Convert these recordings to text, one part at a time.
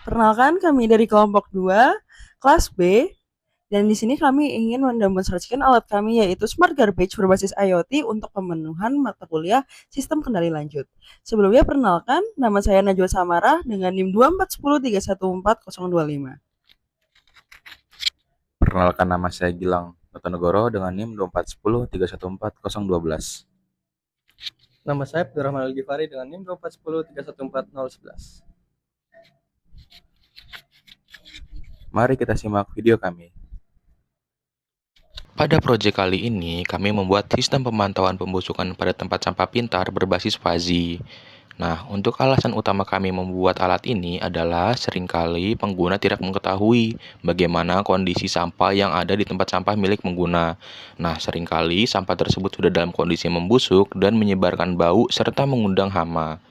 Perkenalkan, kami dari kelompok 2, kelas B, dan di sini kami ingin mendemonstrasikan alat kami yaitu Smart Garbage berbasis IoT untuk pemenuhan mata kuliah Sistem Kendali Lanjut. Sebelumnya perkenalkan, nama saya Najwa Samara dengan NIM 24103140025. Perkenalkan, nama saya Gilang Notonegoro dengan NIM 2410314012. Nama saya Abdurrahman Al-Ghifari dengan NIM 2410314011. Mari kita simak video kami. Pada proyek kali ini, kami membuat sistem pemantauan pembusukan pada tempat sampah pintar berbasis Fuzzy. Nah, untuk alasan utama kami membuat alat ini adalah seringkali pengguna tidak mengetahui bagaimana kondisi sampah yang ada di tempat sampah milik pengguna. Nah, seringkali sampah tersebut sudah dalam kondisi membusuk dan menyebarkan bau serta mengundang hama.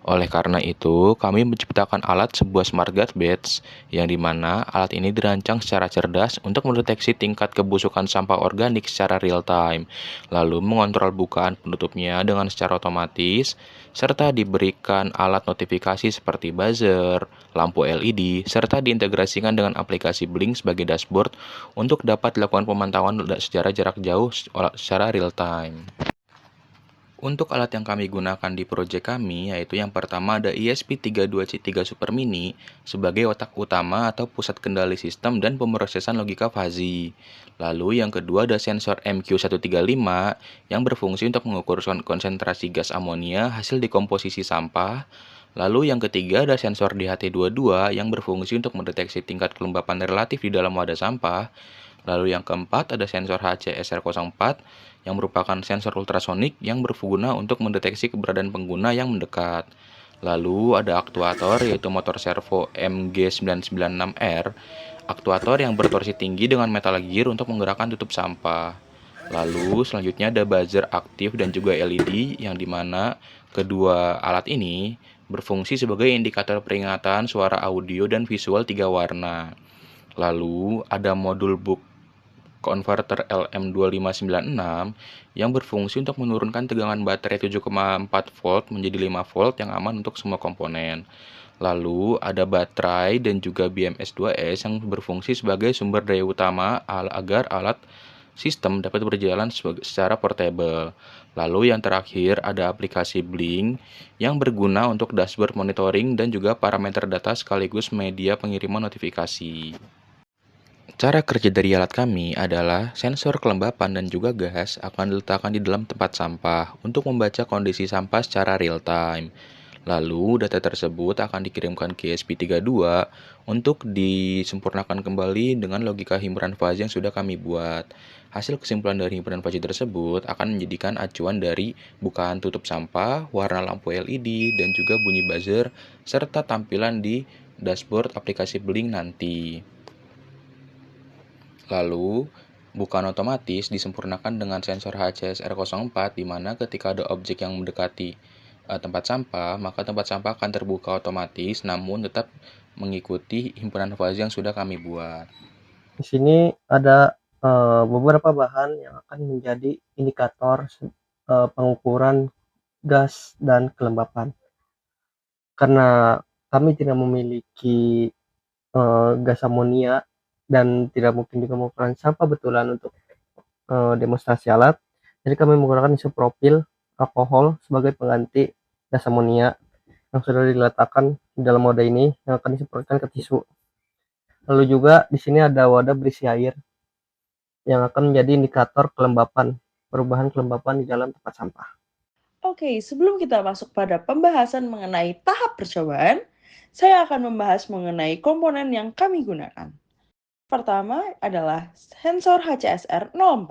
Oleh karena itu, kami menciptakan alat sebuah smart garbage yang dimana alat ini dirancang secara cerdas untuk mendeteksi tingkat kebusukan sampah organik secara real time, lalu mengontrol bukaan penutupnya dengan secara otomatis, serta diberikan alat notifikasi seperti buzzer, lampu LED, serta diintegrasikan dengan aplikasi Blink sebagai dashboard untuk dapat dilakukan pemantauan secara jarak jauh secara real time. Untuk alat yang kami gunakan di proyek kami, yaitu yang pertama ada ESP32C3 Super Mini sebagai otak utama atau pusat kendali sistem dan pemrosesan logika Fuzzy. Lalu yang kedua ada sensor MQ135 yang berfungsi untuk mengukur konsentrasi gas amonia hasil dekomposisi sampah. Lalu yang ketiga ada sensor DHT22 yang berfungsi untuk mendeteksi tingkat kelembapan relatif di dalam wadah sampah. Lalu yang keempat ada sensor HCSR04 yang merupakan sensor ultrasonik yang berguna untuk mendeteksi keberadaan pengguna yang mendekat. Lalu ada aktuator yaitu motor servo MG996R, aktuator yang bertorsi tinggi dengan metal gear untuk menggerakkan tutup sampah. Lalu selanjutnya ada buzzer aktif dan juga LED yang dimana kedua alat ini berfungsi sebagai indikator peringatan suara audio dan visual 3 warna. Lalu ada modul buck converter LM2596 yang berfungsi untuk menurunkan tegangan baterai 7,4 volt menjadi 5 volt yang aman untuk semua komponen. Lalu ada baterai dan juga BMS 2S yang berfungsi sebagai sumber daya utama agar alat sistem dapat berjalan secara portable. Lalu yang terakhir ada aplikasi Blink yang berguna untuk dashboard monitoring dan juga parameter data sekaligus media pengiriman notifikasi. Cara kerja dari alat kami adalah sensor kelembapan dan juga gas akan diletakkan di dalam tempat sampah untuk membaca kondisi sampah secara real time. Lalu data tersebut akan dikirimkan ke ESP32 untuk disempurnakan kembali dengan logika himpunan fuzzy yang sudah kami buat. Hasil kesimpulan dari himpunan fuzzy tersebut akan menjadikan acuan dari bukaan tutup sampah, warna lampu LED, dan juga bunyi buzzer, serta tampilan di dashboard aplikasi Blink nanti. Lalu, bukaan otomatis disempurnakan dengan sensor HCSR04 di mana ketika ada objek yang mendekati tempat sampah, maka tempat sampah akan terbuka otomatis namun tetap mengikuti himpunan fuzzy yang sudah kami buat. Di sini ada beberapa bahan yang akan menjadi indikator pengukuran gas dan kelembapan. Karena kami tidak memiliki gas amonia dan tidak mungkin juga mengukurkan sampah betulan untuk demonstrasi alat, jadi kami menggunakan isopropil alkohol sebagai pengganti gas amonia yang sudah diletakkan di dalam wadah ini yang akan disemprotkan ke tisu. Lalu juga di sini ada wadah berisi air yang akan menjadi indikator kelembapan, perubahan kelembapan di dalam tempat sampah. Oke, sebelum kita masuk pada pembahasan mengenai tahap percobaan, saya akan membahas mengenai komponen yang kami gunakan. Pertama adalah sensor HCSR04.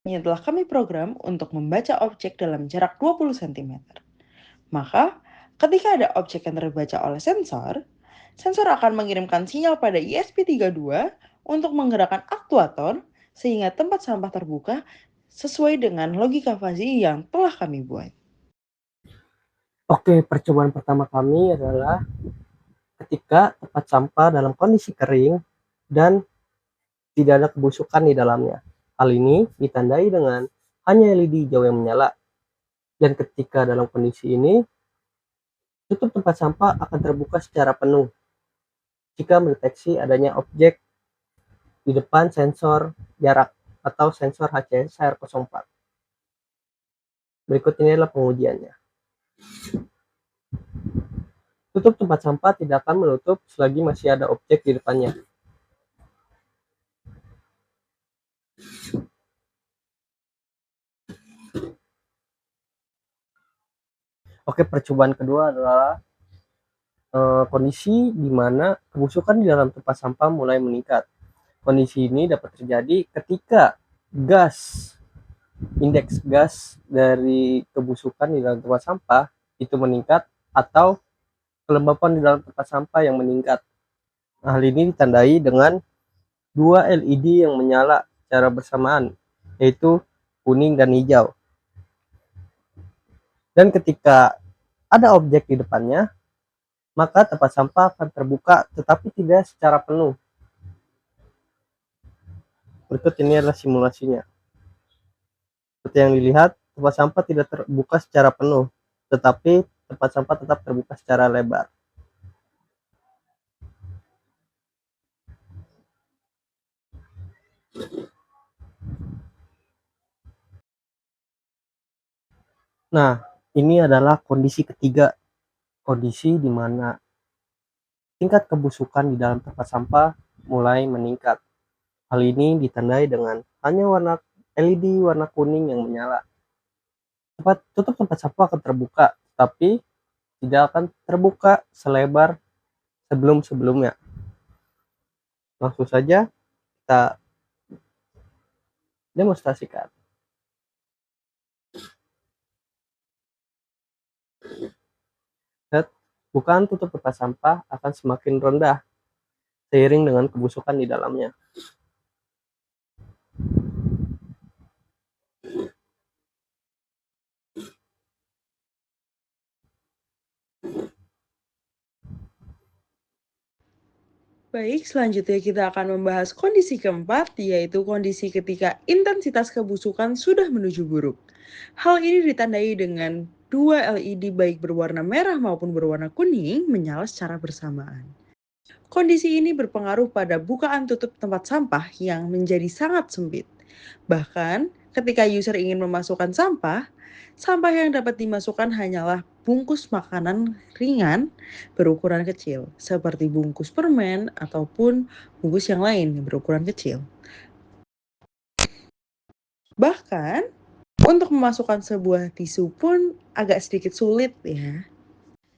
Ini telah kami program untuk membaca objek dalam jarak 20 cm. Maka, ketika ada objek yang terbaca oleh sensor, sensor akan mengirimkan sinyal pada ESP32 untuk menggerakkan aktuator sehingga tempat sampah terbuka sesuai dengan logika fuzzy yang telah kami buat. Oke, percobaan pertama kami adalah ketika tempat sampah dalam kondisi kering dan tidak ada kebusukan di dalamnya. Hal ini ditandai dengan hanya LED hijau yang menyala. Dan ketika dalam kondisi ini, tutup tempat sampah akan terbuka secara penuh. jika mendeteksi adanya objek di depan sensor jarak atau sensor HCSR04. Berikut ini adalah pengujiannya. Tutup tempat sampah tidak akan menutup selagi masih ada objek di depannya. Oke, percobaan kedua adalah kondisi di mana kebusukan di dalam tempat sampah mulai meningkat. Kondisi ini dapat terjadi ketika indeks gas dari kebusukan di dalam tempat sampah itu meningkat atau kelembapan di dalam tempat sampah yang meningkat. Hal ini ditandai dengan dua LED yang menyala secara bersamaan, yaitu kuning dan hijau. Dan ketika ada objek di depannya, maka tempat sampah akan terbuka tetapi tidak secara penuh. Berikut ini adalah simulasinya. Seperti yang dilihat, tempat sampah tidak terbuka secara penuh, tetapi tempat sampah tetap terbuka secara lebar. Nah, ini adalah kondisi ketiga, kondisi di mana tingkat kebusukan di dalam tempat sampah mulai meningkat. Hal ini ditandai dengan hanya warna LED warna kuning yang menyala. Tutup tempat sampah akan terbuka, tapi tidak akan terbuka selebar sebelum-sebelumnya. Langsung saja kita demonstrasikan. Bukaan tutup tempat sampah akan semakin rendah seiring dengan kebusukan di dalamnya. Baik, selanjutnya kita akan membahas kondisi keempat, yaitu kondisi ketika intensitas kebusukan sudah menuju buruk. Hal ini ditandai dengan dua LED baik berwarna merah maupun berwarna kuning menyala secara bersamaan. Kondisi ini berpengaruh pada bukaan tutup tempat sampah yang menjadi sangat sempit. Bahkan, ketika user ingin memasukkan sampah, sampah yang dapat dimasukkan hanyalah bungkus makanan ringan berukuran kecil, seperti bungkus permen ataupun bungkus yang lain yang berukuran kecil. Bahkan, untuk memasukkan sebuah tisu pun agak sedikit sulit ya.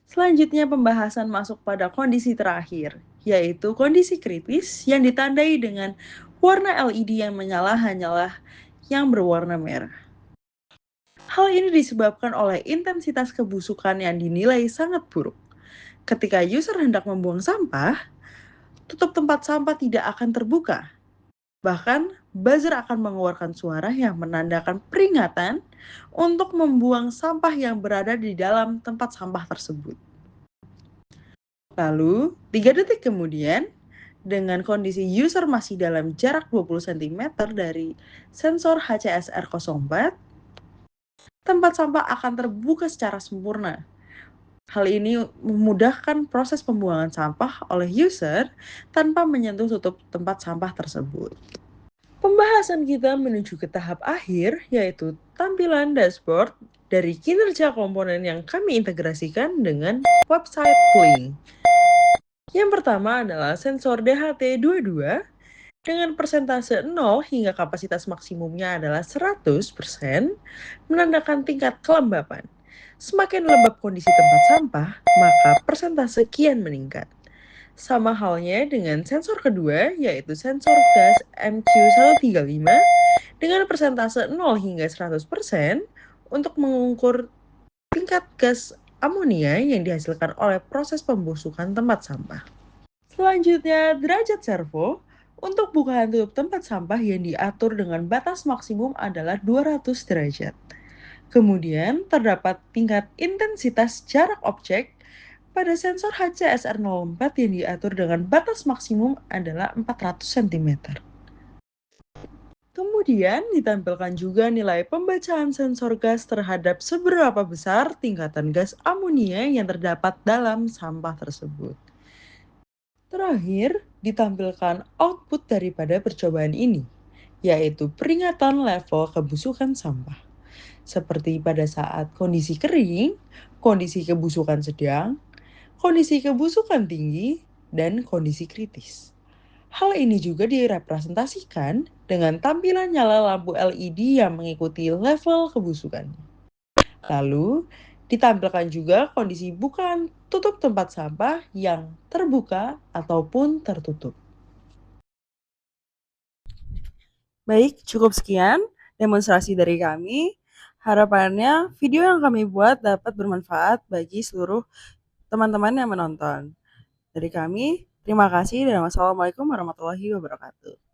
Selanjutnya pembahasan masuk pada kondisi terakhir, yaitu kondisi kritis yang ditandai dengan warna LED yang menyala hanyalah yang berwarna merah. Hal ini disebabkan oleh intensitas kebusukan yang dinilai sangat buruk. Ketika user hendak membuang sampah, tutup tempat sampah tidak akan terbuka. Bahkan, buzzer akan mengeluarkan suara yang menandakan peringatan untuk membuang sampah yang berada di dalam tempat sampah tersebut. Lalu, 3 detik kemudian, dengan kondisi user masih dalam jarak 20 cm dari sensor HCSR04, tempat sampah akan terbuka secara sempurna. Hal ini memudahkan proses pembuangan sampah oleh user tanpa menyentuh tutup tempat sampah tersebut. Pembahasan kita menuju ke tahap akhir, yaitu tampilan dashboard dari kinerja komponen yang kami integrasikan dengan website Blink. Yang pertama adalah sensor DHT22 dengan persentase 0 hingga kapasitas maksimumnya adalah 100%, menandakan tingkat kelembapan. Semakin lembab kondisi tempat sampah, maka persentase kian meningkat. Sama halnya dengan sensor kedua, yaitu sensor gas MQ135 dengan persentase 0 hingga 100% untuk mengukur tingkat gas amonia yang dihasilkan oleh proses pembusukan tempat sampah. Selanjutnya, derajat servo. Untuk bukaan tutup tempat sampah yang diatur dengan batas maksimum adalah 200 derajat. Kemudian, terdapat tingkat intensitas jarak objek pada sensor HCSR04 yang diatur dengan batas maksimum adalah 400 cm. Kemudian ditampilkan juga nilai pembacaan sensor gas terhadap seberapa besar tingkatan gas amonia yang terdapat dalam sampah tersebut. Terakhir, ditampilkan output daripada percobaan ini, yaitu peringatan level kebusukan sampah. Seperti pada saat kondisi kering, kondisi kebusukan sedang, kondisi kebusukan tinggi, dan kondisi kritis. Hal ini juga direpresentasikan dengan tampilan nyala lampu LED yang mengikuti level kebusukan. Lalu, ditampilkan juga kondisi bukaan tutup tempat sampah yang terbuka ataupun tertutup. Baik, cukup sekian demonstrasi dari kami. Harapannya video yang kami buat dapat bermanfaat bagi seluruh teman-teman yang menonton. Dari kami, terima kasih dan wassalamualaikum warahmatullahi wabarakatuh.